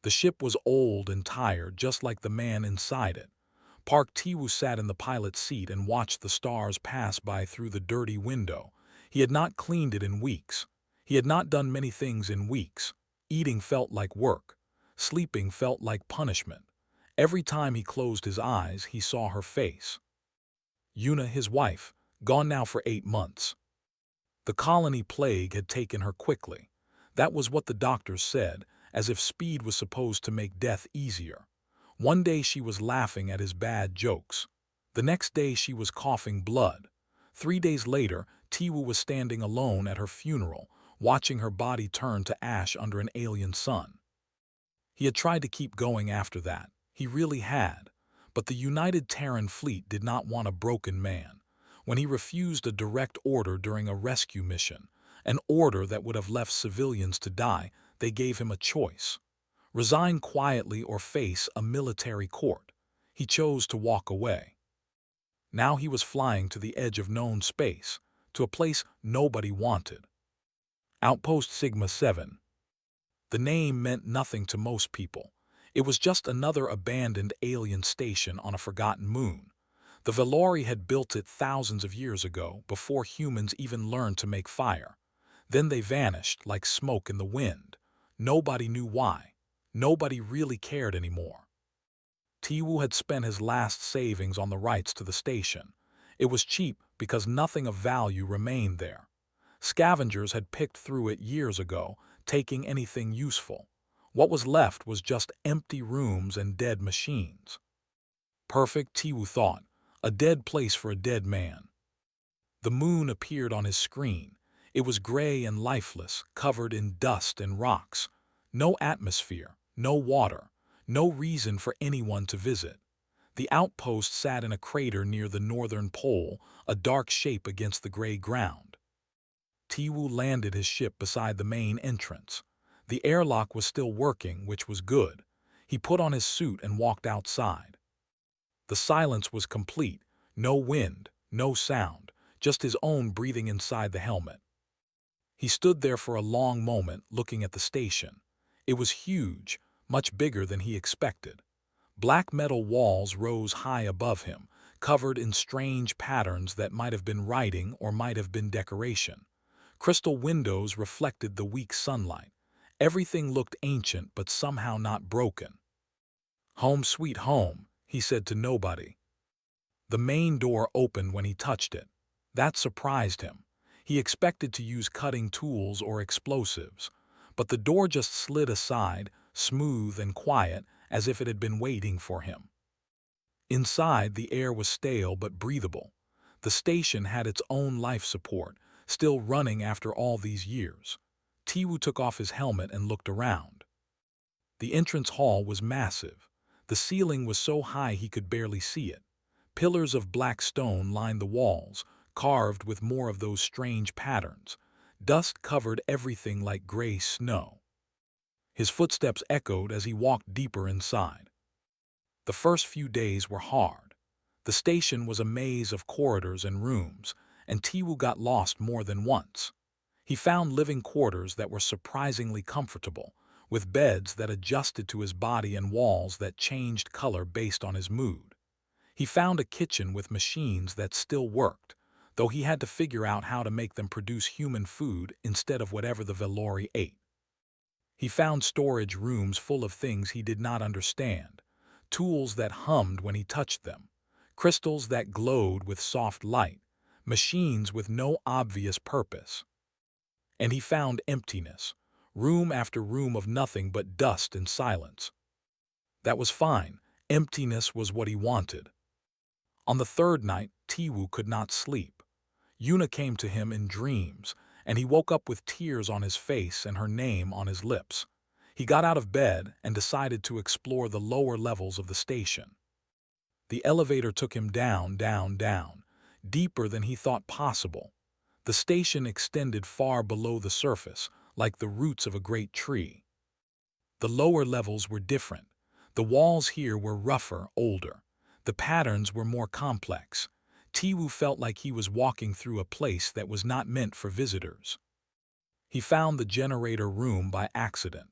The ship was old and tired, just like the man inside it. Park Tiwu sat in the pilot's seat and watched the stars pass by through the dirty window. He had not cleaned it in weeks. He had not done many things in weeks. Eating felt like work. Sleeping felt like punishment. Every time he closed his eyes, he saw her face. Yuna, his wife, gone now for 8 months. The colony plague had taken her quickly. That was what the doctors said, as if speed was supposed to make death easier. One day she was laughing at his bad jokes. The next day she was coughing blood. 3 days later, Tiwu was standing alone at her funeral, watching her body turn to ash under an alien sun. He had tried to keep going after that. He really had. But the United Terran Fleet did not want a broken man. When he refused a direct order during a rescue mission, an order that would have left civilians to die, they gave him a choice. Resign quietly or face a military court. He chose to walk away. Now he was flying to the edge of known space, to a place nobody wanted. Outpost Sigma 7. The name meant nothing to most people. It was just another abandoned alien station on a forgotten moon. The Valori had built it thousands of years ago, before humans even learned to make fire. Then they vanished like smoke in the wind. Nobody knew why. Nobody really cared anymore. Tiwu had spent his last savings on the rights to the station. It was cheap because nothing of value remained there. Scavengers had picked through it years ago, taking anything useful. What was left was just empty rooms and dead machines. Perfect, Tiwu thought. A dead place for a dead man. The moon appeared on his screen. It was gray and lifeless, covered in dust and rocks. No atmosphere, no water, no reason for anyone to visit. The outpost sat in a crater near the northern pole, a dark shape against the gray ground. Tiwu landed his ship beside the main entrance. The airlock was still working, which was good. He put on his suit and walked outside. The silence was complete. No wind, no sound, just his own breathing inside the helmet. He stood there for a long moment, looking at the station. It was huge, much bigger than he expected. Black metal walls rose high above him, covered in strange patterns that might have been writing or might have been decoration. Crystal windows reflected the weak sunlight. Everything looked ancient but somehow not broken. "Home sweet home," he said to nobody. The main door opened when he touched it. That surprised him. He expected to use cutting tools or explosives, but the door just slid aside, smooth and quiet, as if it had been waiting for him. Inside, the air was stale but breathable. The station had its own life support, still running after all these years. Tiwu took off his helmet and looked around. The entrance hall was massive. The ceiling was so high he could barely see it. Pillars of black stone lined the walls, carved with more of those strange patterns. Dust covered everything like gray snow. His footsteps echoed as he walked deeper inside. The first few days were hard. The station was a maze of corridors and rooms, and Tiwu got lost more than once. He found living quarters that were surprisingly comfortable, with beds that adjusted to his body and walls that changed color based on his mood. He found a kitchen with machines that still worked, though he had to figure out how to make them produce human food instead of whatever the Valori ate. He found storage rooms full of things he did not understand, tools that hummed when he touched them, crystals that glowed with soft light, machines with no obvious purpose. And he found emptiness, room after room of nothing but dust and silence. That was fine. Emptiness was what he wanted. On the third night, Tiwu could not sleep. Yuna came to him in dreams, and he woke up with tears on his face and her name on his lips. He got out of bed and decided to explore the lower levels of the station. The elevator took him down, down, down, deeper than he thought possible. The station extended far below the surface, like the roots of a great tree. The lower levels were different. The walls here were rougher, older. The patterns were more complex. Tiwu felt like he was walking through a place that was not meant for visitors. He found the generator room by accident.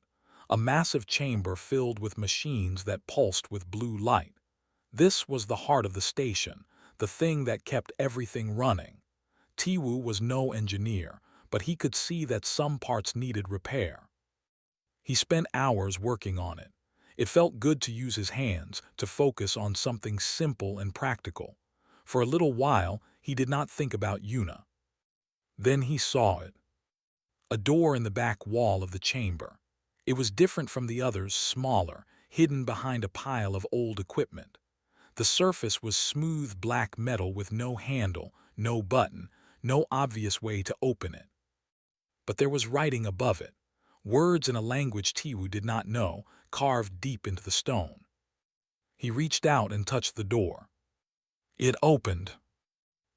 a massive chamber filled with machines that pulsed with blue light. This was the heart of the station, the thing that kept everything running. Tiwu was no engineer, but he could see that some parts needed repair. He spent hours working on it. It felt good to use his hands, to focus on something simple and practical. For a little while, he did not think about Yuna. Then he saw it. A door in the back wall of the chamber. It was different from the others, smaller, hidden behind a pile of old equipment. The surface was smooth black metal with no handle, no button, no obvious way to open it. But there was writing above it, words in a language Tiwu did not know, carved deep into the stone. He reached out and touched the door. It opened.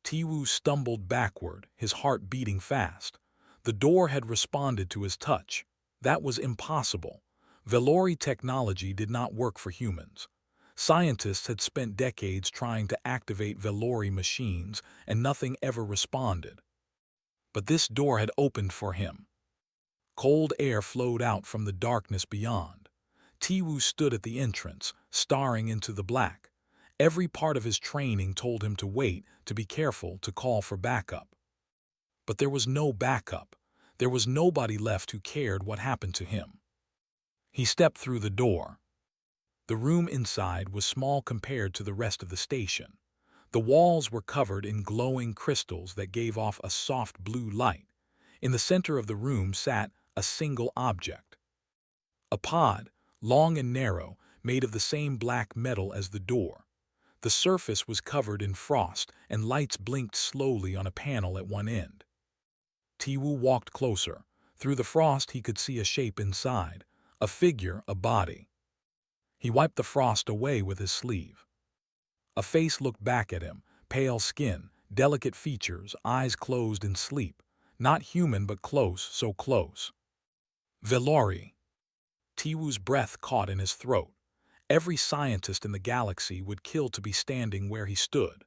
Tiwu stumbled backward, his heart beating fast. The door had responded to his touch. That was impossible. Velori technology did not work for humans. Scientists had spent decades trying to activate Velori machines, and nothing ever responded. But this door had opened for him. Cold air flowed out from the darkness beyond. Tiwu stood at the entrance, staring into the black. Every part of his training told him to wait, to be careful, to call for backup. But there was no backup. There was nobody left who cared what happened to him. He stepped through the door. The room inside was small compared to the rest of the station. The walls were covered in glowing crystals that gave off a soft blue light. In the center of the room sat a single object. A pod, long and narrow, made of the same black metal as the door. The surface was covered in frost, and lights blinked slowly on a panel at one end. Tiwu walked closer. Through the frost he could see a shape inside, a figure, a body. He wiped the frost away with his sleeve. A face looked back at him, pale skin, delicate features, eyes closed in sleep. Not human but close, so close. Velori. Tiwu's breath caught in his throat. Every scientist in the galaxy would kill to be standing where he stood.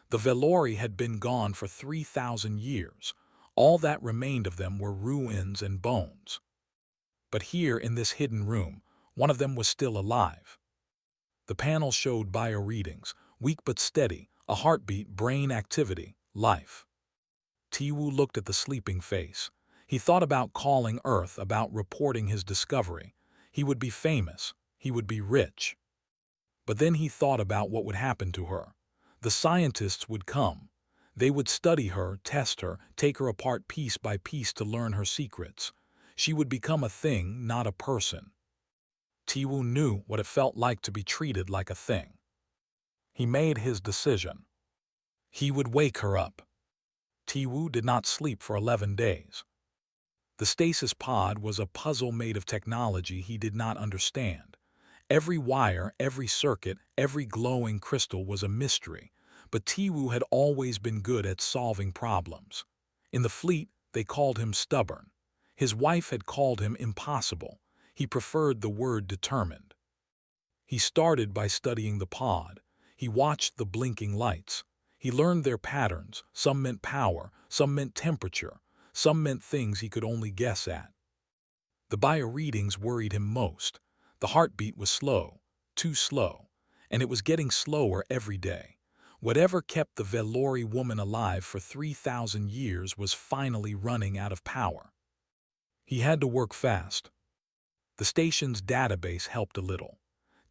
The Velori had been gone for 3,000 years. All that remained of them were ruins and bones. But here in this hidden room, one of them was still alive. The panel showed bio readings, weak but steady, a heartbeat, brain activity, life. Tiwu looked at the sleeping face. He thought about calling Earth, about reporting his discovery. He would be famous. He would be rich. But then he thought about what would happen to her. The scientists would come. They would study her, test her, take her apart piece by piece to learn her secrets. She would become a thing, not a person. Tiwu knew what it felt like to be treated like a thing. He made his decision. He would wake her up. Tiwu did not sleep for 11 days. The stasis pod was a puzzle made of technology he did not understand. Every wire, every circuit, every glowing crystal was a mystery, but Tiwu had always been good at solving problems. In the fleet, they called him stubborn. His wife had called him impossible. He preferred the word determined. He started by studying the pod. He watched the blinking lights. He learned their patterns. Some meant power, some meant temperature, some meant things he could only guess at. The bio readings worried him most. The heartbeat was slow, too slow, and it was getting slower every day. Whatever kept the Velori woman alive for 3,000 years was finally running out of power. He had to work fast. The station's database helped a little.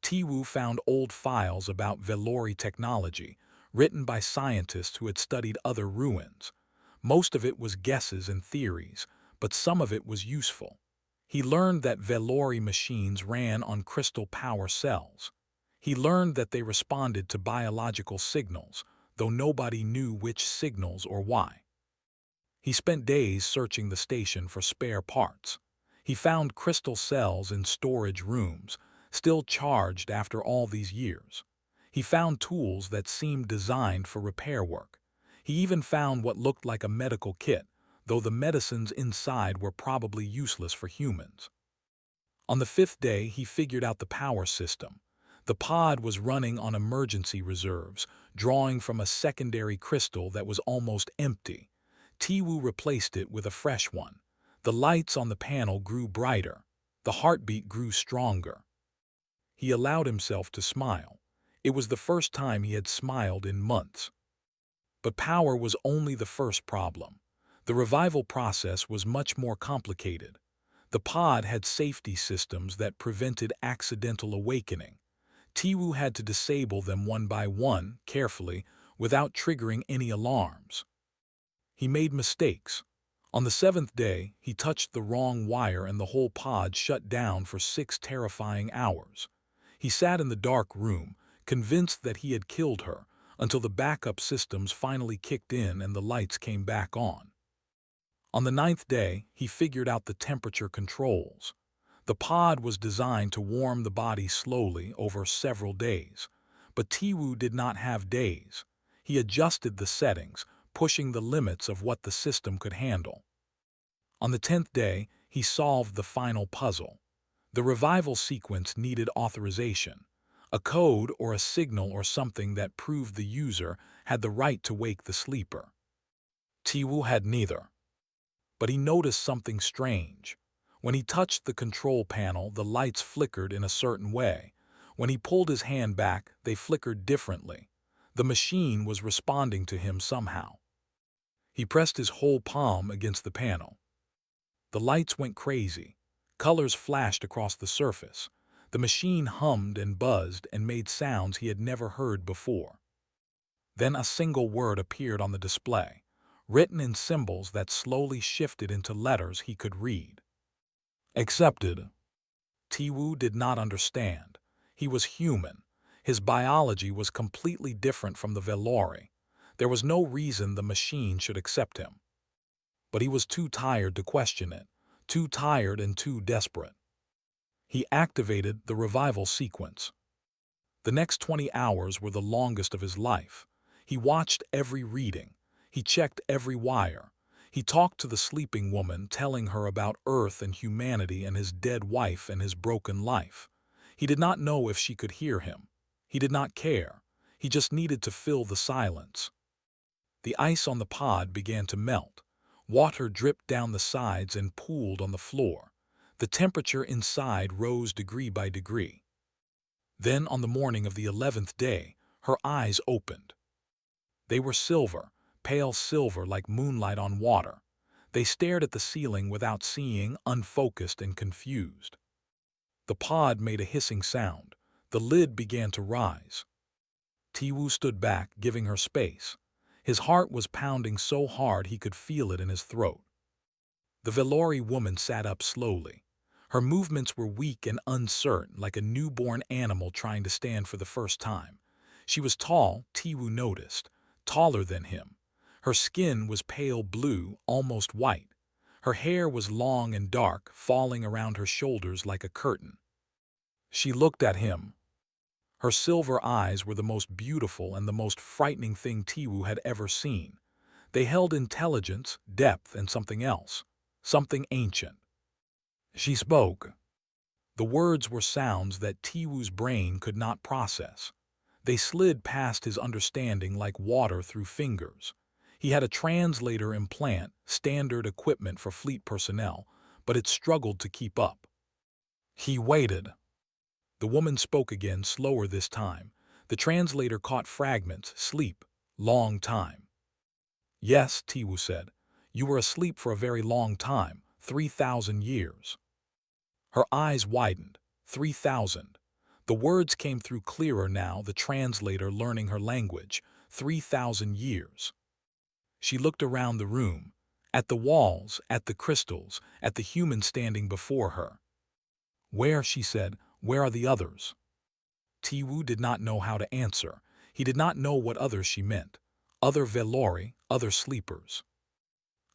Tiwu found old files about Velori technology, written by scientists who had studied other ruins. Most of it was guesses and theories, but some of it was useful. He learned that Velori machines ran on crystal power cells. He learned that they responded to biological signals, though nobody knew which signals or why. He spent days searching the station for spare parts. He found crystal cells in storage rooms, still charged after all these years. He found tools that seemed designed for repair work. He even found what looked like a medical kit, though the medicines inside were probably useless for humans. On the 5th day, he figured out the power system. The pod was running on emergency reserves, drawing from a secondary crystal that was almost empty. Tiwu replaced it with a fresh one. The lights on the panel grew brighter. The heartbeat grew stronger. He allowed himself to smile. It was the first time he had smiled in months. But power was only the first problem. The revival process was much more complicated. The pod had safety systems that prevented accidental awakening. Tiwu had to disable them one by one, carefully, without triggering any alarms. He made mistakes. On the seventh day, he touched the wrong wire and the whole pod shut down for 6 terrifying hours. He sat in the dark room, convinced that he had killed her, until the backup systems finally kicked in and the lights came back on. On the ninth day, he figured out the temperature controls. The pod was designed to warm the body slowly over several days. But Tiwu did not have days. He adjusted the settings, pushing the limits of what the system could handle. On the 10th day, he solved the final puzzle. The revival sequence needed authorization, a code or a signal or something that proved the user had the right to wake the sleeper. Tiwu had neither. But he noticed something strange. When he touched the control panel, the lights flickered in a certain way. When he pulled his hand back, they flickered differently. The machine was responding to him somehow. He pressed his whole palm against the panel. The lights went crazy. Colors flashed across the surface. The machine hummed and buzzed and made sounds he had never heard before. Then a single word appeared on the display, written in symbols that slowly shifted into letters he could read. Accepted. Tiwu did not understand. He was human. His biology was completely different from the Velori. There was no reason the machine should accept him. But he was too tired to question it, too tired and too desperate. He activated the revival sequence. The next 20 hours were the longest of his life. He watched every reading. He checked every wire. He talked to the sleeping woman, telling her about Earth and humanity and his dead wife and his broken life. He did not know if she could hear him. He did not care. He just needed to fill the silence. The ice on the pod began to melt. Water dripped down the sides and pooled on the floor. The temperature inside rose degree by degree. Then, on the morning of the 11th day, her eyes opened. They were silver, pale silver like moonlight on water. They stared at the ceiling without seeing, unfocused and confused. The pod made a hissing sound. The lid began to rise. Tiwu stood back, giving her space. His heart was pounding so hard he could feel it in his throat. The Velori woman sat up slowly. Her movements were weak and uncertain, like a newborn animal trying to stand for the first time. She was tall, Tiwu noticed, taller than him. Her skin was pale blue, almost white. Her hair was long and dark, falling around her shoulders like a curtain. She looked at him. Her silver eyes were the most beautiful and the most frightening thing Tiwu had ever seen. They held intelligence, depth, and something else, something ancient. She spoke. The words were sounds that Tiwu's brain could not process. They slid past his understanding like water through fingers. He had a translator implant, standard equipment for fleet personnel, but it struggled to keep up. He waited. The woman spoke again, slower this time. The translator caught fragments, sleep, long time. Yes, Tiwu said. You were asleep for a very long time, 3,000 years. Her eyes widened. 3,000. The words came through clearer now, the translator learning her language. 3,000 years. She looked around the room, at the walls, at the crystals, at the human standing before her. Where, she said, where are the others? Tiwu did not know how to answer. He did not know what others she meant. Other Velori, other sleepers.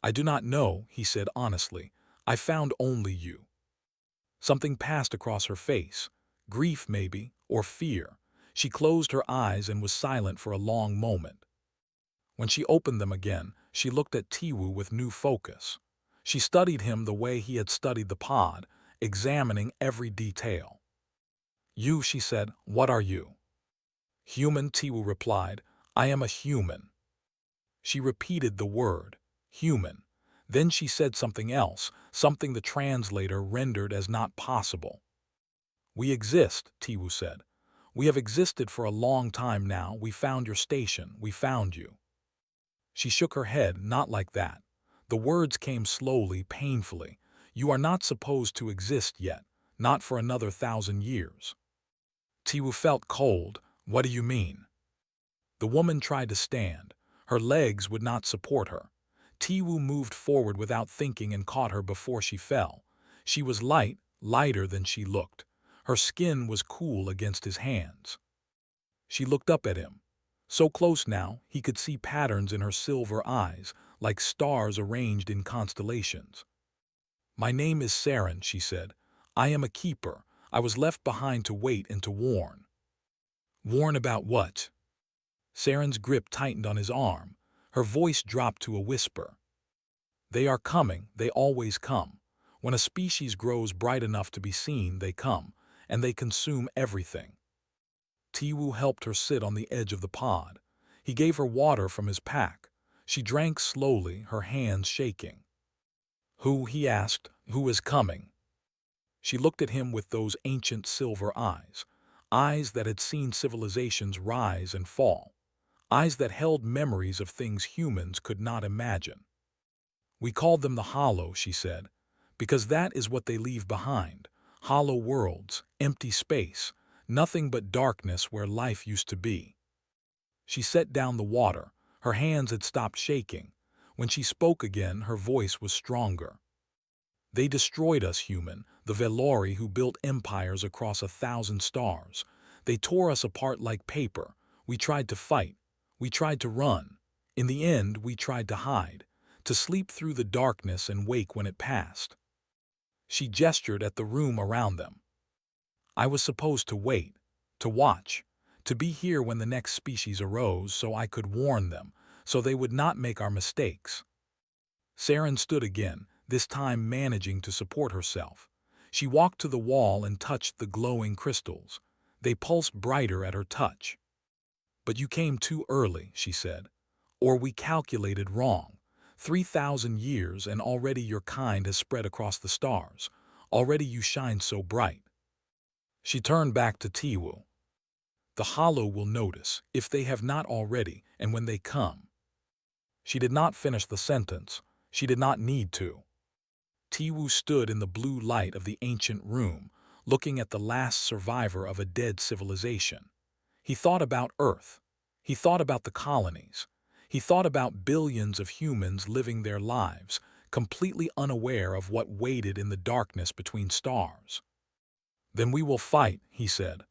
I do not know, he said honestly. I found only you. Something passed across her face. Grief, maybe, or fear. She closed her eyes and was silent for a long moment. When she opened them again, she looked at Tiwu with new focus. She studied him the way he had studied the pod, examining every detail. You, she said, what are you? Human, Tiwu replied. I am a human. She repeated the word, human. Then she said something else, something the translator rendered as not possible. "We exist," Tiwu said. "We have existed for a long time now. We found your station. We found you." She shook her head, "Not like that." The words came slowly, painfully. "You are not supposed to exist yet, not for another 1,000 years." Tiwu felt cold. "What do you mean?" The woman tried to stand. Her legs would not support her. Tiwu moved forward without thinking and caught her before she fell. She was light, lighter than she looked. Her skin was cool against his hands. She looked up at him. So close now, he could see patterns in her silver eyes, like stars arranged in constellations. "My name is Saren," she said. "I am a keeper. I was left behind to wait and to warn." "Warn about what?" Saren's grip tightened on his arm. Her voice dropped to a whisper. "They are coming. They always come. When a species grows bright enough to be seen, they come, and they consume everything." Tiwu helped her sit on the edge of the pod. He gave her water from his pack. She drank slowly, her hands shaking. "Who?" he asked. "Who is coming?" She looked at him with those ancient silver eyes, eyes that had seen civilizations rise and fall, eyes that held memories of things humans could not imagine. "We called them the Hollow," she said, "because that is what they leave behind. Hollow worlds, empty space, nothing but darkness where life used to be." She set down the water. Her hands had stopped shaking. When she spoke again, her voice was stronger. "They destroyed us, human, the Velori who built empires across 1,000 stars. They tore us apart like paper. We tried to fight. We tried to run. In the end, we tried to hide, to sleep through the darkness and wake when it passed." She gestured at the room around them. "I was supposed to wait, to watch, to be here when the next species arose so I could warn them, so they would not make our mistakes." Saren stood again, this time managing to support herself. She walked to the wall and touched the glowing crystals. They pulsed brighter at her touch. "But you came too early," she said. "Or we calculated wrong. 3,000 years and already your kind has spread across the stars. Already you shine so bright." She turned back to Tiwu. "The Hollow will notice, if they have not already, and when they come." She did not finish the sentence. She did not need to. Tiwu stood in the blue light of the ancient room, looking at the last survivor of a dead civilization. He thought about Earth. He thought about the colonies. He thought about billions of humans living their lives, completely unaware of what waited in the darkness between stars. "Then we will fight," he said.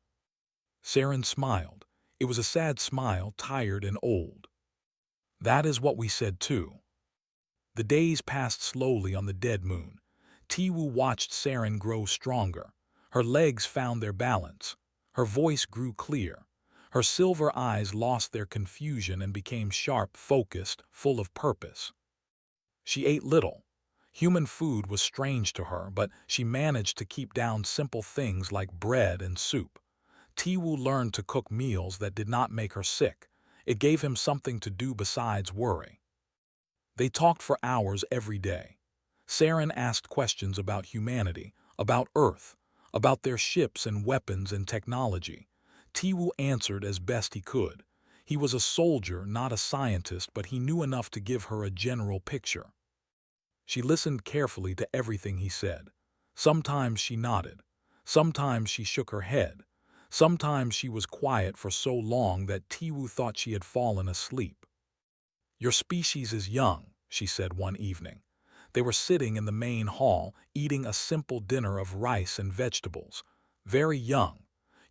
Saren smiled. It was a sad smile, tired and old. "That is what we said too." The days passed slowly on the dead moon. Tiwu watched Saren grow stronger. Her legs found their balance. Her voice grew clear. Her silver eyes lost their confusion and became sharp, focused, full of purpose. She ate little. Human food was strange to her, but she managed to keep down simple things like bread and soup. Tiwu learned to cook meals that did not make her sick. It gave him something to do besides worry. They talked for hours every day. Saren asked questions about humanity, about Earth, about their ships and weapons and technology. Tiwu answered as best he could. He was a soldier, not a scientist, but he knew enough to give her a general picture. She listened carefully to everything he said. Sometimes she nodded. Sometimes she shook her head. Sometimes she was quiet for so long that Tiwu thought she had fallen asleep. "Your species is young," she said one evening. They were sitting in the main hall, eating a simple dinner of rice and vegetables. "Very young.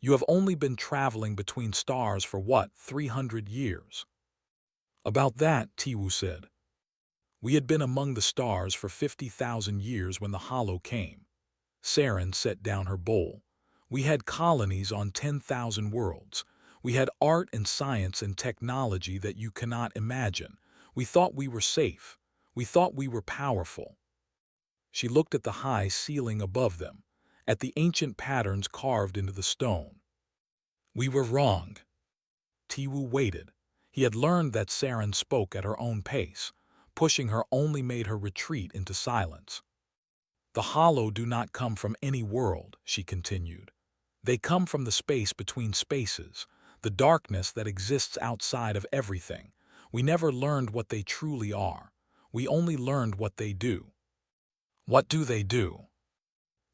You have only been traveling between stars for what, 300 years?" "About that," Tiwu said. "We had been among the stars for 50,000 years when the Hollow came." Saren set down her bowl. "We had colonies on 10,000 worlds. We had art and science and technology that you cannot imagine. We thought we were safe. We thought we were powerful." She looked at the high ceiling above them, at the ancient patterns carved into the stone. "We were wrong." Tiwu waited. He had learned that Saren spoke at her own pace. Pushing her only made her retreat into silence. The hollow do not come from any world, she continued. They come from the space between spaces, the darkness that exists outside of everything. We never learned what they truly are. We only learned what they do. What do they do?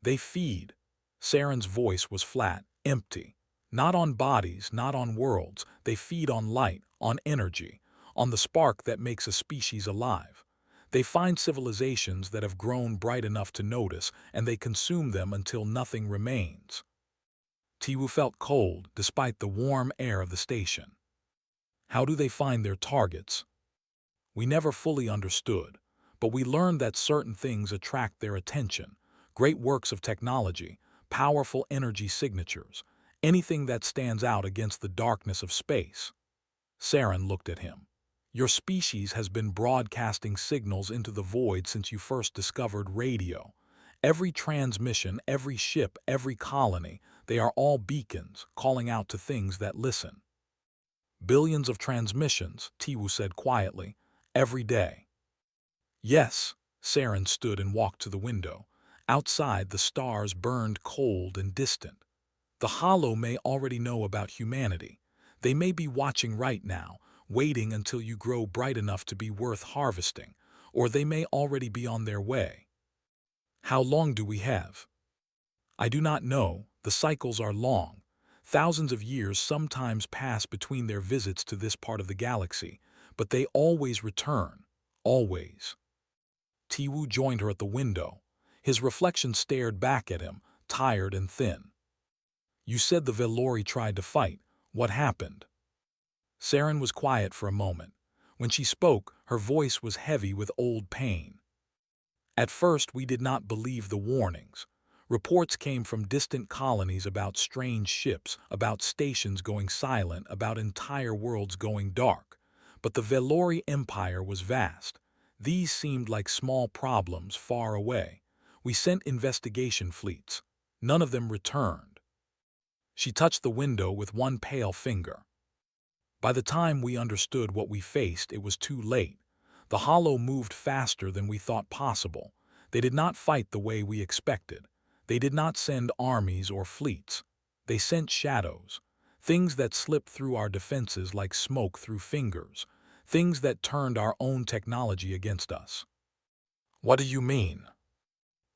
They feed. Saren's voice was flat, empty. Not on bodies, not on worlds. They feed on light, on energy, on the spark that makes a species alive. They find civilizations that have grown bright enough to notice, and they consume them until nothing remains. Tiwu felt cold despite the warm air of the station. How do they find their targets? We never fully understood, but we learned that certain things attract their attention. Great works of technology, powerful energy signatures, anything that stands out against the darkness of space. Saren looked at him. Your species has been broadcasting signals into the void since you first discovered radio. Every transmission, every ship, every colony, they are all beacons, calling out to things that listen. Billions of transmissions, Tiwu said quietly, every day. Yes, Saren stood and walked to the window. Outside, the stars burned cold and distant. The hollow may already know about humanity. They may be watching right now, waiting until you grow bright enough to be worth harvesting, or they may already be on their way. How long do we have? I do not know. The cycles are long. Thousands of years sometimes pass between their visits to this part of the galaxy, but they always return. Always. Tiwu joined her at the window. His reflection stared back at him, tired and thin. You said the Velori tried to fight. What happened? Saren was quiet for a moment. When she spoke, her voice was heavy with old pain. At first, we did not believe the warnings. Reports came from distant colonies about strange ships, about stations going silent, about entire worlds going dark. But the Velori Empire was vast. These seemed like small problems far away. We sent investigation fleets. None of them returned. She touched the window with one pale finger. By the time we understood what we faced, it was too late. The hollow moved faster than we thought possible. They did not fight the way we expected. They did not send armies or fleets. They sent shadows, things that slipped through our defenses like smoke through fingers, things that turned our own technology against us. What do you mean?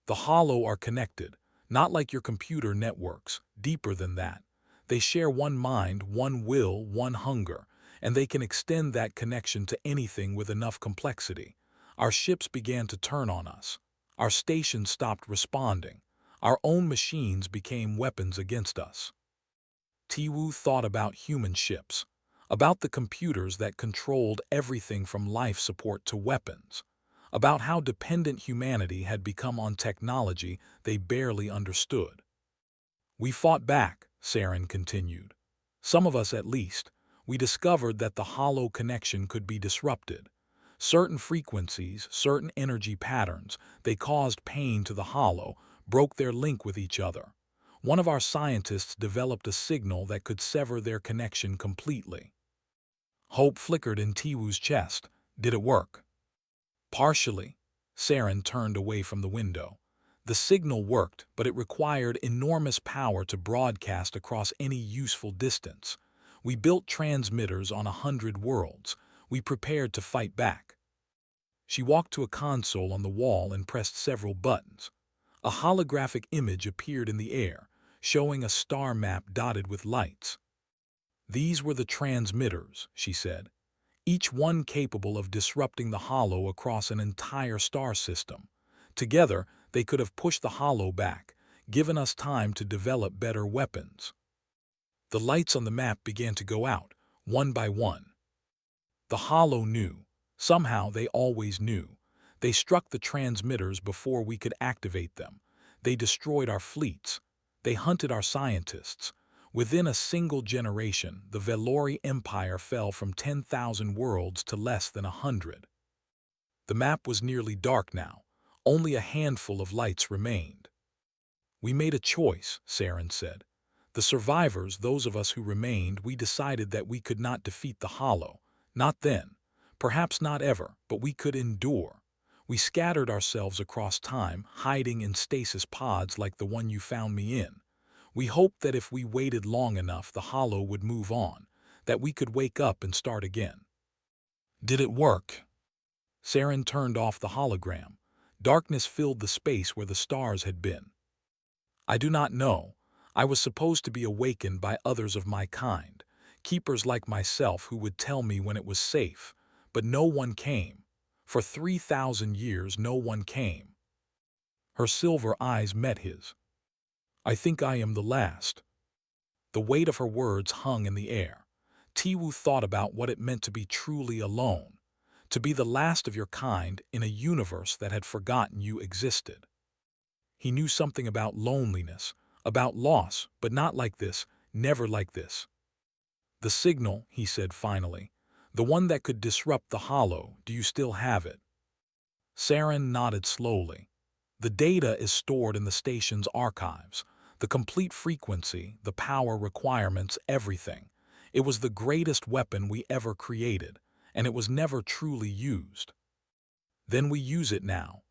The hollow are connected, not like your computer networks, deeper than that. They share one mind, one will, one hunger, and they can extend that connection to anything with enough complexity. Our ships began to turn on us. Our stations stopped responding. Our own machines became weapons against us. Tiwu thought about human ships, about the computers that controlled everything from life support to weapons, about how dependent humanity had become on technology they barely understood. We fought back, Saren continued. Some of us at least. We discovered that the hollow connection could be disrupted. Certain frequencies, certain energy patterns, they caused pain to the hollow, broke their link with each other. One of our scientists developed a signal that could sever their connection completely. Hope flickered in Tiwu's chest. Did it work? Partially. Saren turned away from the window. The signal worked, but it required enormous power to broadcast across any useful distance. We built transmitters on 100 worlds. We prepared to fight back. She walked to a console on the wall and pressed several buttons. A holographic image appeared in the air, showing a star map dotted with lights. These were the transmitters, she said, each one capable of disrupting the hollow across an entire star system. Together, they could have pushed the hollow back, given us time to develop better weapons. The lights on the map began to go out, one by one. The hollow knew. Somehow they always knew. They struck the transmitters before we could activate them. They destroyed our fleets. They hunted our scientists. Within a single generation, the Velori Empire fell from 10,000 worlds to less than 100. The map was nearly dark now. Only a handful of lights remained. We made a choice, Saren said. The survivors, those of us who remained, we decided that we could not defeat the hollow. Not then. Perhaps not ever, but we could endure. We scattered ourselves across time, hiding in stasis pods like the one you found me in. We hoped that if we waited long enough, the hollow would move on, that we could wake up and start again. Did it work? Saren turned off the hologram. Darkness filled the space where the stars had been. I do not know. I was supposed to be awakened by others of my kind, keepers like myself who would tell me when it was safe, but no one came. For 3,000 years no one came. Her silver eyes met his. I think I am the last. The weight of her words hung in the air. Tiwu thought about what it meant to be truly alone, to be the last of your kind in a universe that had forgotten you existed. He knew something about loneliness, about loss, but not like this, never like this. The signal, he said finally, the one that could disrupt the hollow, do you still have it? Saren nodded slowly. The data is stored in the station's archives. The complete frequency, the power requirements, everything. It was the greatest weapon we ever created, and it was never truly used. Then we use it now.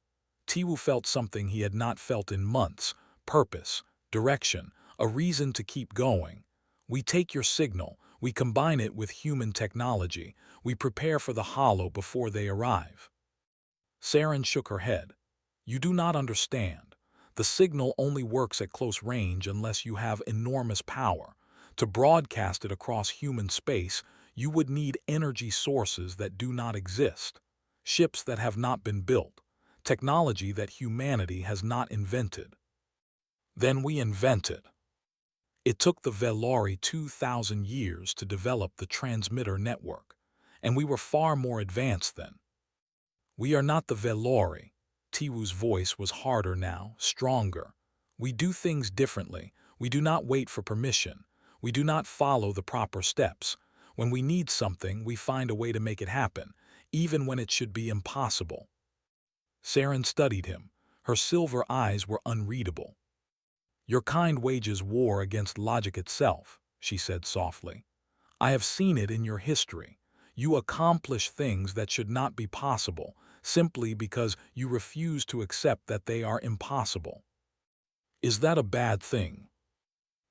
Tiwu felt something he had not felt in months, purpose, direction, a reason to keep going. We take your signal, we combine it with human technology, we prepare for the hollow before they arrive. Saren shook her head. You do not understand. The signal only works at close range unless you have enormous power. To broadcast it across human space, you would need energy sources that do not exist, ships that have not been built, technology that humanity has not invented. Then we invented. It took the Velari 2,000 years to develop the transmitter network, and we were far more advanced then. We are not the Velari. Tiwu's voice was harder now, stronger. We do things differently. We do not wait for permission. We do not follow the proper steps. When we need something, we find a way to make it happen, even when it should be impossible. Saren studied him. Her silver eyes were unreadable. Your kind wages war against logic itself, she said softly. I have seen it in your history. You accomplish things that should not be possible, simply because you refuse to accept that they are impossible. Is that a bad thing?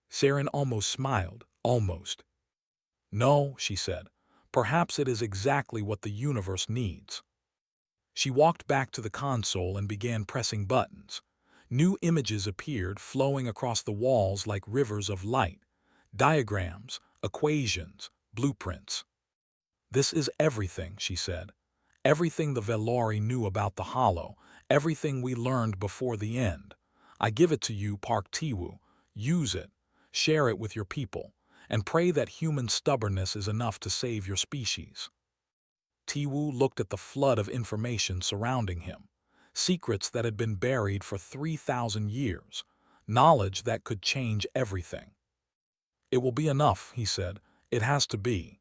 Saren almost smiled, almost. No, she said. Perhaps it is exactly what the universe needs. She walked back to the console and began pressing buttons. New images appeared, flowing across the walls like rivers of light. Diagrams, equations, blueprints. This is everything, she said. Everything the Velari knew about the hollow, everything we learned before the end. I give it to you, Park Tiwu. Use it, share it with your people, and pray that human stubbornness is enough to save your species. Tiwu looked at the flood of information surrounding him. Secrets that had been buried for 3,000 years. Knowledge that could change everything. It will be enough, he said. It has to be.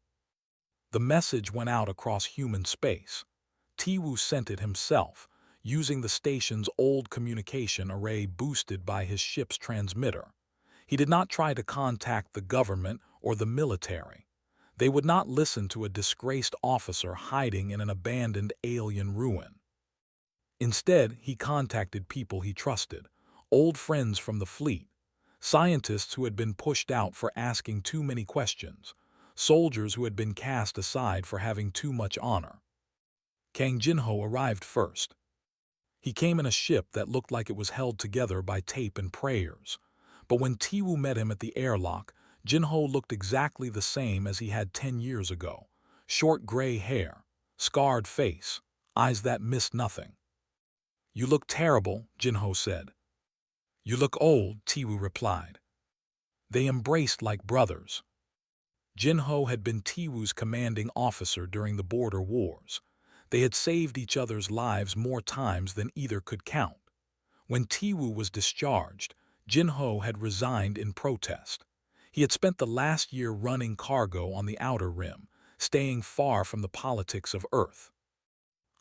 The message went out across human space. Tiwu sent it himself, using the station's old communication array boosted by his ship's transmitter. He did not try to contact the government or the military. They would not listen to a disgraced officer hiding in an abandoned alien ruin. Instead, he contacted people he trusted, old friends from the fleet, scientists who had been pushed out for asking too many questions, soldiers who had been cast aside for having too much honor. Kang Jinho arrived first. He came in a ship that looked like it was held together by tape and prayers. But when Tiwu met him at the airlock, Jinho looked exactly the same as he had 10 years ago. Short gray hair, scarred face, eyes that missed nothing. You look terrible, Jinho said. You look old, Tiwu replied. They embraced like brothers. Jinho had been Tiwu's commanding officer during the border wars. They had saved each other's lives more times than either could count. When Tiwu was discharged, Jinho had resigned in protest. He had spent the last year running cargo on the Outer Rim, staying far from the politics of Earth.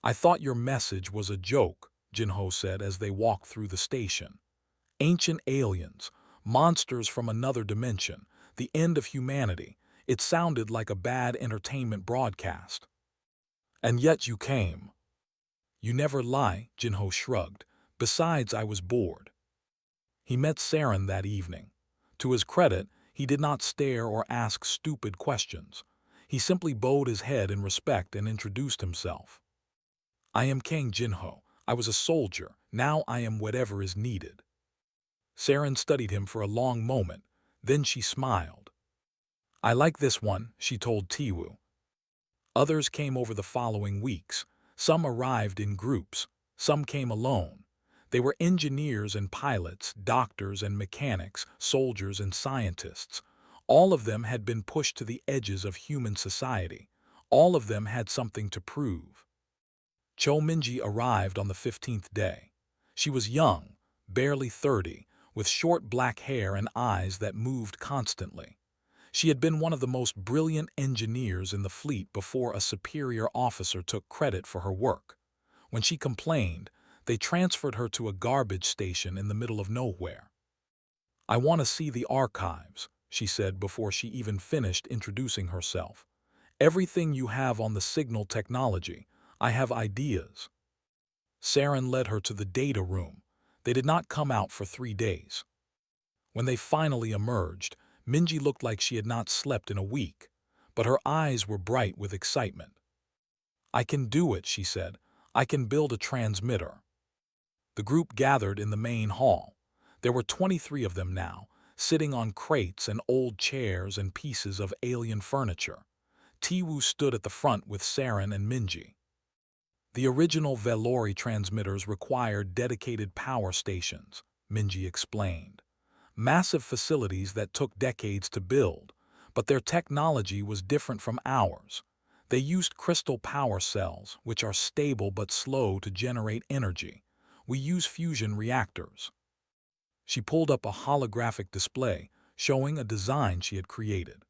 I thought your message was a joke, Jinho said as they walked through the station. Ancient aliens, monsters from another dimension, the end of humanity. It sounded like a bad entertainment broadcast. And yet you came. You never lie, Jinho shrugged. Besides, I was bored. He met Saren that evening. To his credit, he did not stare or ask stupid questions. He simply bowed his head in respect and introduced himself. I am Kang Jinho. I was a soldier. Now I am whatever is needed. Saren studied him for a long moment. Then she smiled. I like this one, she told Tiwu. Others came over the following weeks. Some arrived in groups. Some came alone. They were engineers and pilots, doctors and mechanics, soldiers and scientists. All of them had been pushed to the edges of human society. All of them had something to prove. Cho Minji arrived on the 15th day. She was young, barely 30, with short black hair and eyes that moved constantly. She had been one of the most brilliant engineers in the fleet before a superior officer took credit for her work. When she complained, they transferred her to a garbage station in the middle of nowhere. I want to see the archives, she said before she even finished introducing herself. Everything you have on the signal technology. I have ideas. Saren led her to the data room. They did not come out for 3 days. When they finally emerged, Minji looked like she had not slept in a week, but her eyes were bright with excitement. I can do it, she said. I can build a transmitter. The group gathered in the main hall. There were 23 of them now, sitting on crates and old chairs and pieces of alien furniture. Tiwu stood at the front with Saren and Minji. The original Velori transmitters required dedicated power stations, Minji explained. Massive facilities that took decades to build, but their technology was different from ours. They used crystal power cells, which are stable but slow to generate energy. We use fusion reactors. She pulled up a holographic display showing a design she had created.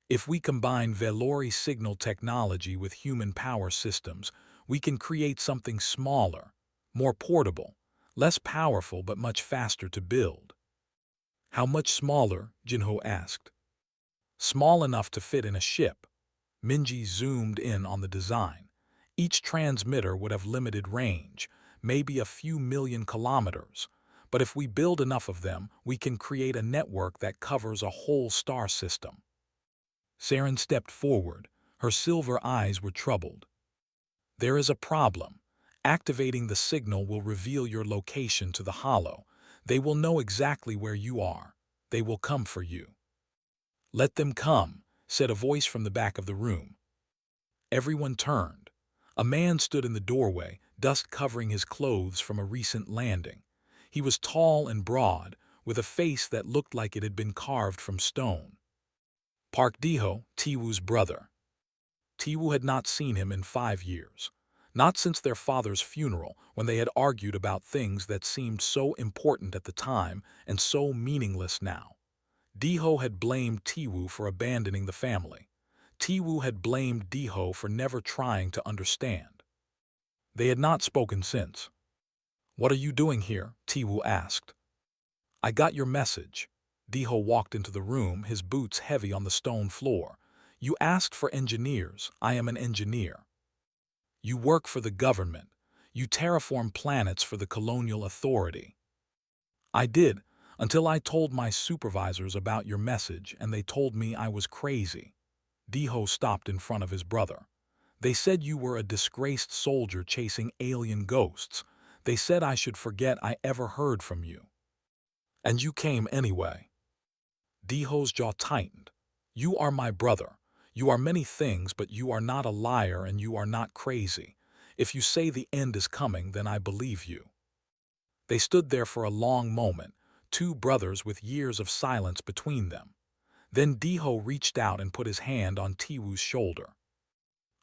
If we combine Velori signal technology with human power systems, we can create something smaller, more portable, less powerful but much faster to build. How much smaller? Jinho asked. Small enough to fit in a ship. Minji zoomed in on the design. Each transmitter would have limited range, maybe a few million kilometers. But if we build enough of them, we can create a network that covers a whole star system. Saren stepped forward. Her silver eyes were troubled. There is a problem. Activating the signal will reveal your location to the Hollow. They will know exactly where you are. They will come for you. Let them come, said a voice from the back of the room. Everyone turned. A man stood in the doorway, dust covering his clothes from a recent landing. He was tall and broad, with a face that looked like it had been carved from stone. Park Diho, Tiwu's brother. Tiwu had not seen him in 5 years. Not since their father's funeral, when they had argued about things that seemed so important at the time and so meaningless now. Diho had blamed Tiwu for abandoning the family. Tiwu had blamed Diho for never trying to understand. They had not spoken since. What are you doing here? Tiwu asked. I got your message. Diho walked into the room, his boots heavy on the stone floor. You asked for engineers. I am an engineer. You work for the government. You terraform planets for the colonial authority. I did, until I told my supervisors about your message and they told me I was crazy. Diho stopped in front of his brother. They said you were a disgraced soldier chasing alien ghosts. They said I should forget I ever heard from you. And you came anyway. Diho's jaw tightened. You are my brother. You are many things, but you are not a liar and you are not crazy. If you say the end is coming, then I believe you. They stood there for a long moment, 2 brothers with years of silence between them. Then Diho reached out and put his hand on Tiwu's shoulder.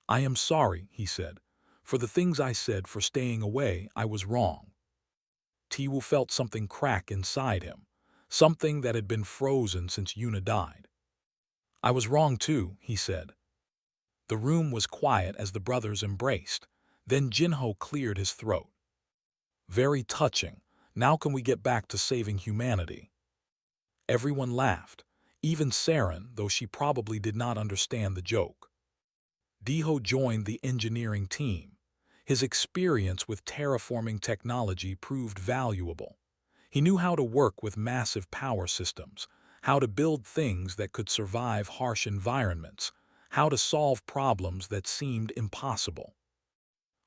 I am sorry, he said. For the things I said, for staying away, I was wrong. Tiwu felt something crack inside him, something that had been frozen since Yuna died. I was wrong too, he said. The room was quiet as the brothers embraced. Then Jinho cleared his throat. Very touching. Now can we get back to saving humanity? Everyone laughed, even Saren, though she probably did not understand the joke. Diho joined the engineering team. His experience with terraforming technology proved valuable. He knew how to work with massive power systems, how to build things that could survive harsh environments, how to solve problems that seemed impossible.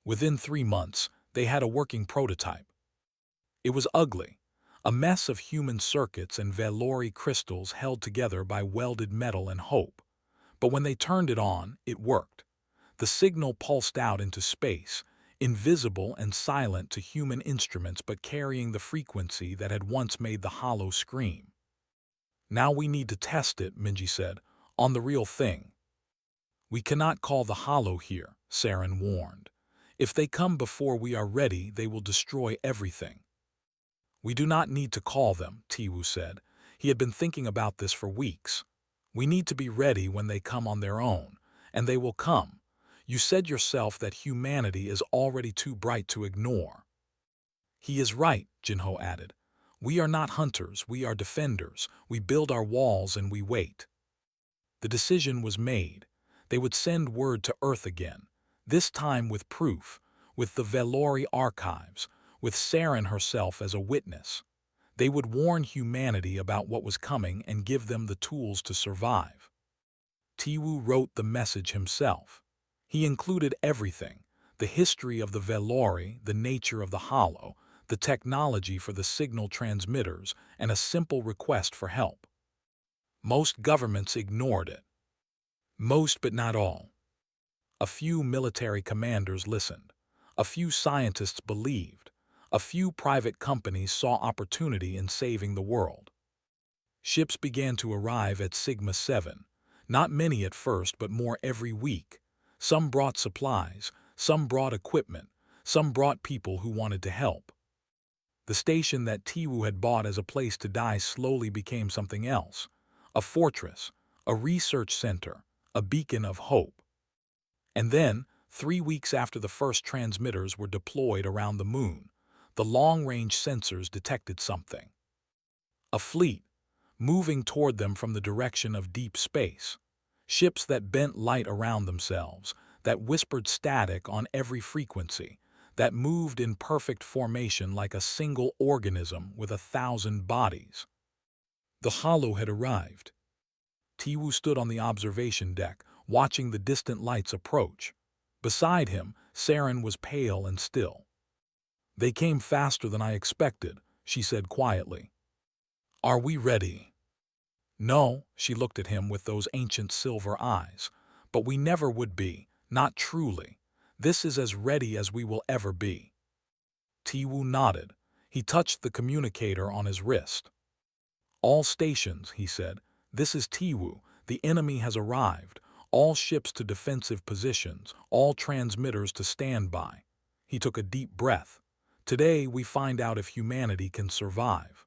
Within 3 months, they had a working prototype. It was ugly, a mess of human circuits and Velori crystals held together by welded metal and hope. But when they turned it on, it worked. The signal pulsed out into space, invisible and silent to human instruments but carrying the frequency that had once made the hollow scream. "Now we need to test it," Minji said, "on the real thing." "We cannot call the hollow here," Saren warned. "If they come before we are ready, they will destroy everything." "We do not need to call them," Tiwu said. He had been thinking about this for weeks. "We need to be ready when they come on their own, and they will come. You said yourself that humanity is already too bright to ignore." "He is right," Jinho added. "We are not hunters, we are defenders. We build our walls and we wait." The decision was made. They would send word to Earth again, this time with proof, with the Velori archives, with Saren herself as a witness. They would warn humanity about what was coming and give them the tools to survive. Tiwu wrote the message himself. He included everything: the history of the Velori, the nature of the hollow, the technology for the signal transmitters, and a simple request for help. Most governments ignored it. Most but not all. A few military commanders listened. A few scientists believed. A few private companies saw opportunity in saving the world. Ships began to arrive at Sigma 7. Not many at first, but more every week. Some brought supplies, some brought equipment, some brought people who wanted to help. The station that Tiwu had bought as a place to die slowly became something else. A fortress, a research center, a beacon of hope. And then, 3 weeks after the first transmitters were deployed around the moon, the long-range sensors detected something. A fleet, moving toward them from the direction of deep space. Ships that bent light around themselves, that whispered static on every frequency, that moved in perfect formation like a single organism with 1,000 bodies. The hollow had arrived. Tiwu stood on the observation deck, watching the distant lights approach. Beside him, Saren was pale and still. "They came faster than I expected," she said quietly. "Are we ready?" "No," she looked at him with those ancient silver eyes. "But we never would be, not truly. This is as ready as we will ever be." Tiwu nodded. He touched the communicator on his wrist. "All stations," he said. "This is Tiwu. The enemy has arrived. All ships to defensive positions, all transmitters to standby." He took a deep breath. "Today we find out if humanity can survive."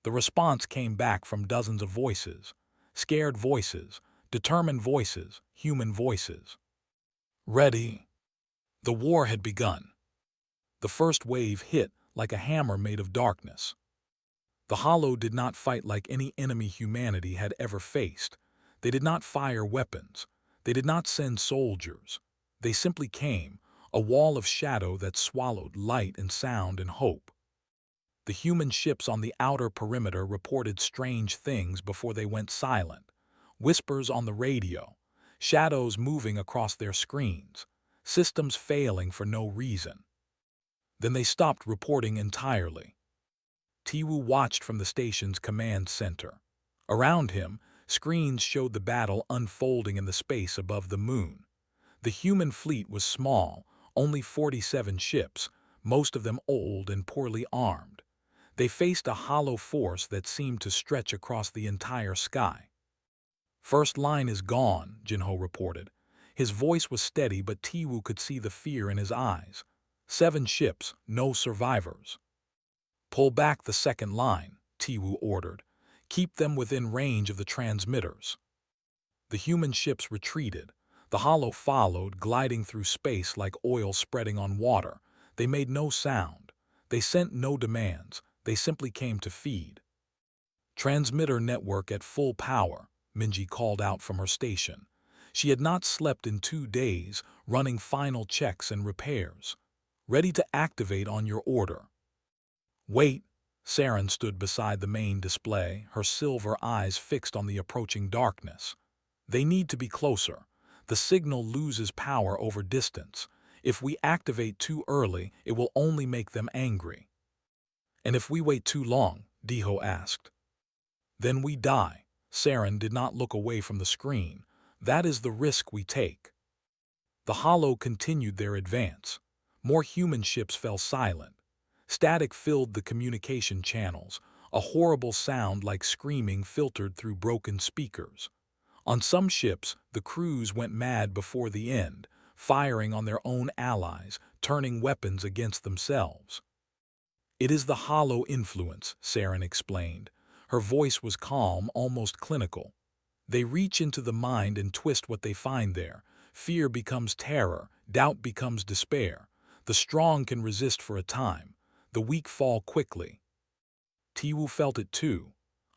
The response came back from dozens of voices. Scared voices, determined voices, human voices. "Ready." The war had begun. The first wave hit like a hammer made of darkness. The Hollow did not fight like any enemy humanity had ever faced. They did not fire weapons. They did not send soldiers. They simply came, a wall of shadow that swallowed light and sound and hope. The human ships on the outer perimeter reported strange things before they went silent. Whispers on the radio, shadows moving across their screens, systems failing for no reason. Then they stopped reporting entirely. Tiwu watched from the station's command center. Around him, screens showed the battle unfolding in the space above the moon. The human fleet was small, only 47 ships, most of them old and poorly armed. They faced a hollow force that seemed to stretch across the entire sky. "First line is gone," Jinho reported. His voice was steady, but Tiwu could see the fear in his eyes. 7 ships, no survivors. "Pull back the second line," Tiwu ordered. "Keep them within range of the transmitters." The human ships retreated. The hollow followed, gliding through space like oil spreading on water. They made no sound. They sent no demands. They simply came to feed. "Transmitter network at full power," Minji called out from her station. She had not slept in 2 days, running final checks and repairs. Ready to activate on your order. Wait. Saren stood beside the main display, her silver eyes fixed on the approaching darkness. They need to be closer. The signal loses power over distance. If we activate too early, it will only make them angry. And if we wait too long, Diho asked. Then we die. Saren did not look away from the screen. That is the risk we take. The Hollow continued their advance. More human ships fell silent. Static filled the communication channels. A horrible sound like screaming filtered through broken speakers. On some ships, the crews went mad before the end, firing on their own allies, turning weapons against themselves. It is the Hollow influence, Saren explained. Her voice was calm, almost clinical. They reach into the mind and twist what they find there. Fear becomes terror, doubt becomes despair. The strong can resist for a time. The weak fall quickly. Tiwu felt it too,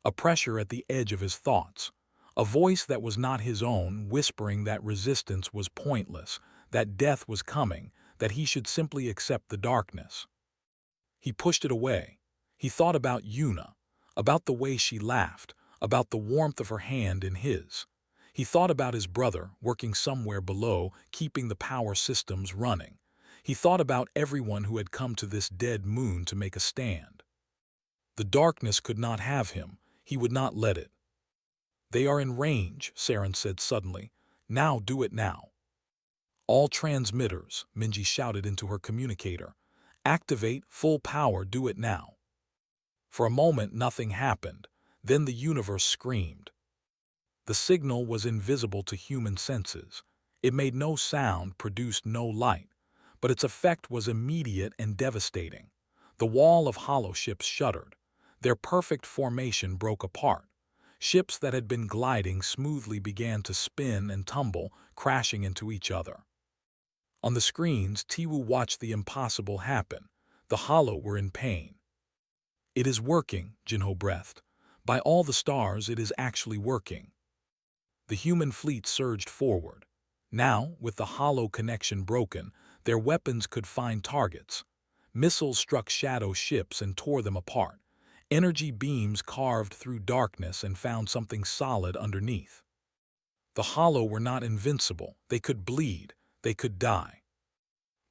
a pressure at the edge of his thoughts. A voice that was not his own, whispering that resistance was pointless, that death was coming, that he should simply accept the darkness. He pushed it away. He thought about Yuna, about the way she laughed, about the warmth of her hand in his. He thought about his brother, working somewhere below, keeping the power systems running. He thought about everyone who had come to this dead moon to make a stand. The darkness could not have him. He would not let it. They are in range, Saren said suddenly. Now do it now. All transmitters, Minji shouted into her communicator. Activate, full power, do it now. For a moment nothing happened. Then the universe screamed. The signal was invisible to human senses. It made no sound, produced no light. But its effect was immediate and devastating. The wall of hollow ships shuddered. Their perfect formation broke apart. Ships that had been gliding smoothly began to spin and tumble, crashing into each other. On the screens, Tiwu watched the impossible happen. The hollow were in pain. It is working, Jinho breathed. By all the stars, it is actually working. The human fleet surged forward. Now, with the hollow connection broken, their weapons could find targets. Missiles struck shadow ships and tore them apart. Energy beams carved through darkness and found something solid underneath. The hollow were not invincible. They could bleed. They could die.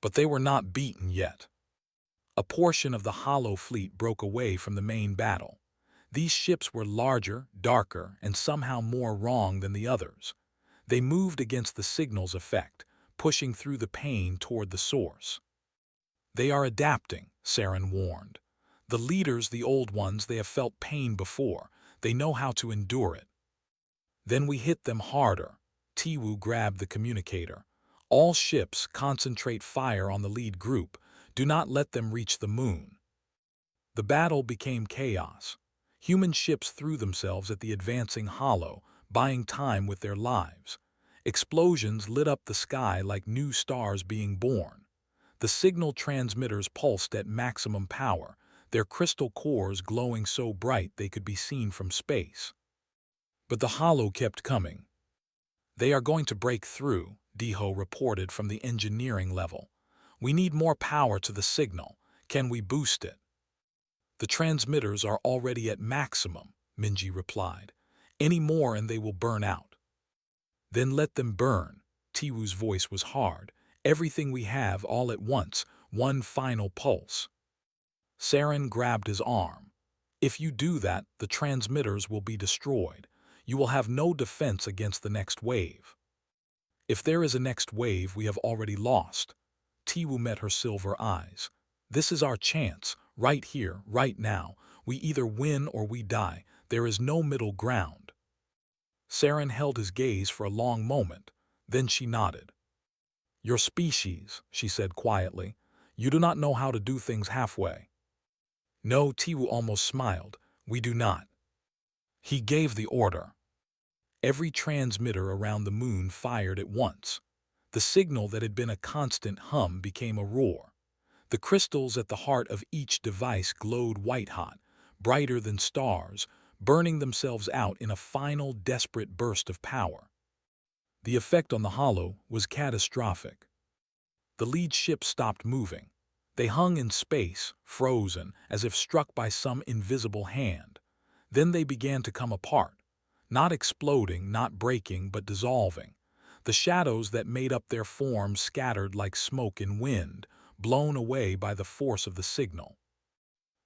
But they were not beaten yet. A portion of the hollow fleet broke away from the main battle. These ships were larger, darker, and somehow more wrong than the others. They moved against the signal's effect, pushing through the pain toward the source. They are adapting, Saren warned. The leaders, the old ones, they have felt pain before. They know how to endure it. Then we hit them harder. Tiwu grabbed the communicator. All ships concentrate fire on the lead group. Do not let them reach the moon. The battle became chaos. Human ships threw themselves at the advancing hollow, buying time with their lives. Explosions lit up the sky like new stars being born. The signal transmitters pulsed at maximum power, their crystal cores glowing so bright they could be seen from space. But the hollow kept coming. They are going to break through, Diho reported from the engineering level. We need more power to the signal. Can we boost it? The transmitters are already at maximum, Minji replied. Any more and they will burn out. Then let them burn. Tiwu's voice was hard. Everything we have all at once, one final pulse. Saren grabbed his arm. If you do that, the transmitters will be destroyed. You will have no defense against the next wave. If there is a next wave, we have already lost. Tiwu met her silver eyes. This is our chance, right here, right now. We either win or we die. There is no middle ground. Saren held his gaze for a long moment. Then she nodded. Your species, she said quietly. You do not know how to do things halfway. No, Tiwu almost smiled. We do not. He gave the order. Every transmitter around the moon fired at once. The signal that had been a constant hum became a roar. The crystals at the heart of each device glowed white-hot, brighter than stars, burning themselves out in a final desperate burst of power. The effect on the Hollow was catastrophic. The lead ship stopped moving. They hung in space, frozen, as if struck by some invisible hand. Then they began to come apart, not exploding, not breaking, but dissolving. The shadows that made up their forms scattered like smoke in wind, blown away by the force of the signal.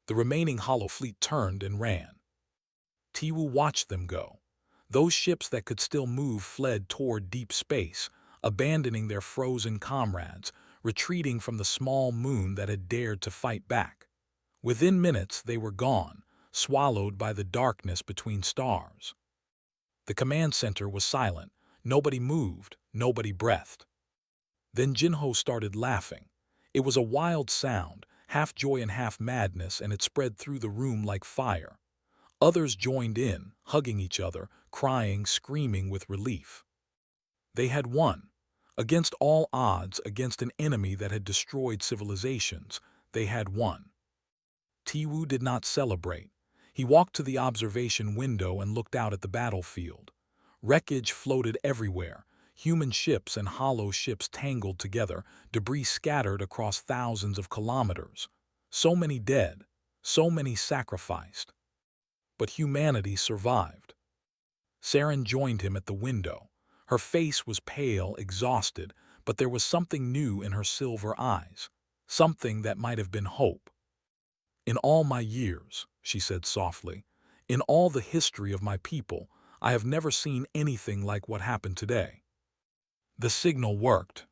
The remaining Hollow fleet turned and ran. Tiwu watched them go. Those ships that could still move fled toward deep space, abandoning their frozen comrades, retreating from the small moon that had dared to fight back. Within minutes they were gone, swallowed by the darkness between stars. The command center was silent. Nobody moved, nobody breathed. Then Jinho started laughing. It was a wild sound, half joy and half madness, and it spread through the room like fire. Others joined in, hugging each other, crying, screaming with relief. They had won. Against all odds, against an enemy that had destroyed civilizations, they had won. Tiwu did not celebrate. He walked to the observation window and looked out at the battlefield. Wreckage floated everywhere, human ships and Hollow ships tangled together, debris scattered across thousands of kilometers. So many dead, so many sacrificed. But humanity survived. Saren joined him at the window. Her face was pale, exhausted, but there was something new in her silver eyes, something that might have been hope. "In all my years," she said softly, "in all the history of my people, I have never seen anything like what happened today." The signal worked.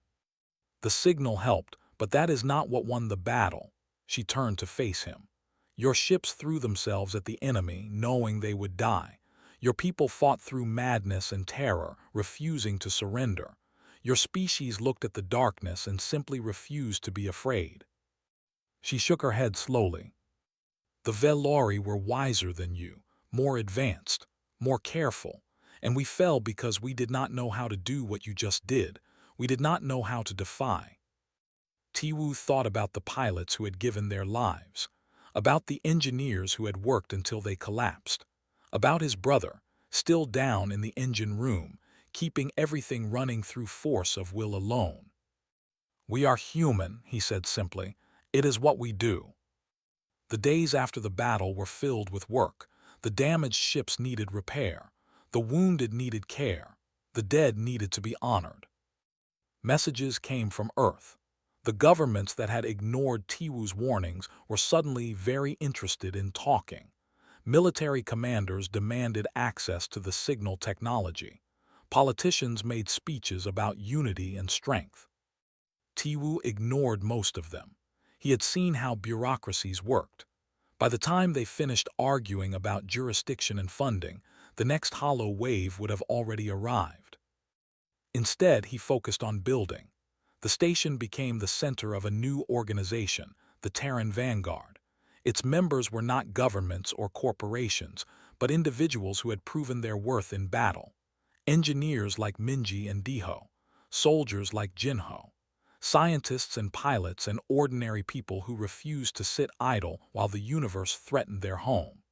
The signal helped, but that is not what won the battle. She turned to face him. Your ships threw themselves at the enemy, knowing they would die. Your people fought through madness and terror, refusing to surrender. Your species looked at the darkness and simply refused to be afraid. She shook her head slowly. The Velori were wiser than you, more advanced, more careful, and we fell because we did not know how to do what you just did. We did not know how to defy. Tiwu thought about the pilots who had given their lives, about the engineers who had worked until they collapsed, about his brother, still down in the engine room, keeping everything running through force of will alone. "We are human," he said simply. "It is what we do." The days after the battle were filled with work. The damaged ships needed repair. The wounded needed care. The dead needed to be honored. Messages came from Earth. The governments that had ignored Tiwu's warnings were suddenly very interested in talking. Military commanders demanded access to the signal technology. Politicians made speeches about unity and strength. Tiwu ignored most of them. He had seen how bureaucracies worked. By the time they finished arguing about jurisdiction and funding, the next Hollow wave would have already arrived. Instead, he focused on building. The station became the center of a new organization, the Terran Vanguard. Its members were not governments or corporations, but individuals who had proven their worth in battle. Engineers like Minji and Diho, soldiers like Jinho, scientists and pilots, and ordinary people who refused to sit idle while the universe threatened their home.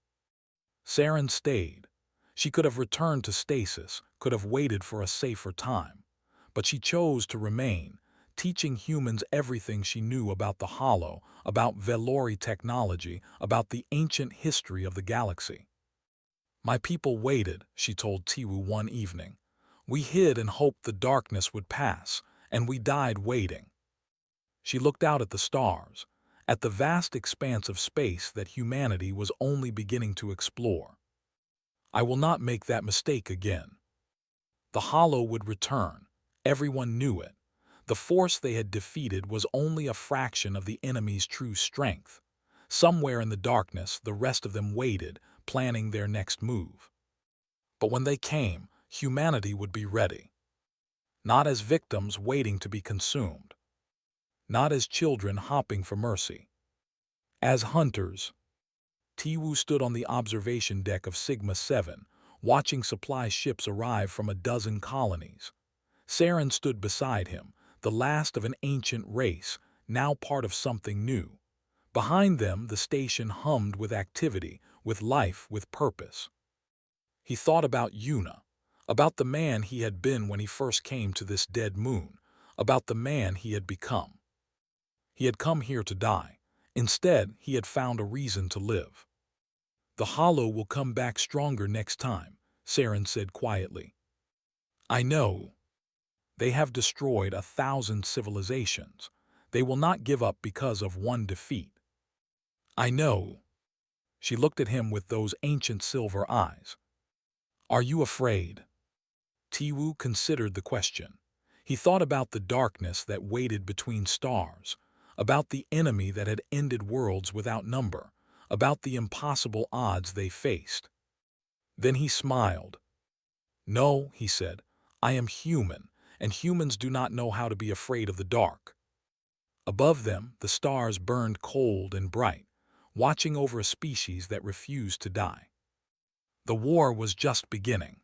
Saren stayed. She could have returned to stasis, could have waited for a safer time. But she chose to remain, teaching humans everything she knew about the Hollow, about Velori technology, about the ancient history of the galaxy. "My people waited," she told Tiwu one evening. "We hid and hoped the darkness would pass, and we died waiting." She looked out at the stars, at the vast expanse of space that humanity was only beginning to explore. "I will not make that mistake again." The Hollow would return. Everyone knew it. The force they had defeated was only a fraction of the enemy's true strength. Somewhere in the darkness, the rest of them waited, planning their next move. But when they came, humanity would be ready. Not as victims waiting to be consumed. Not as children hopping for mercy. As hunters. Tiwu stood on the observation deck of Sigma 7, watching supply ships arrive from a dozen colonies. Saren stood beside him, the last of an ancient race, now part of something new. Behind them, the station hummed with activity, with life, with purpose. He thought about Yuna, about the man he had been when he first came to this dead moon, about the man he had become. He had come here to die. Instead, he had found a reason to live. The Hollow will come back stronger next time, Saren said quietly. I know. They have destroyed 1,000 civilizations. They will not give up because of one defeat. I know. She looked at him with those ancient silver eyes. Are you afraid? Tiwu considered the question. He thought about the darkness that waited between stars, about the enemy that had ended worlds without number, about the impossible odds they faced. Then he smiled. No, he said, I am human, and humans do not know how to be afraid of the dark. Above them, the stars burned cold and bright, watching over a species that refused to die. The war was just beginning.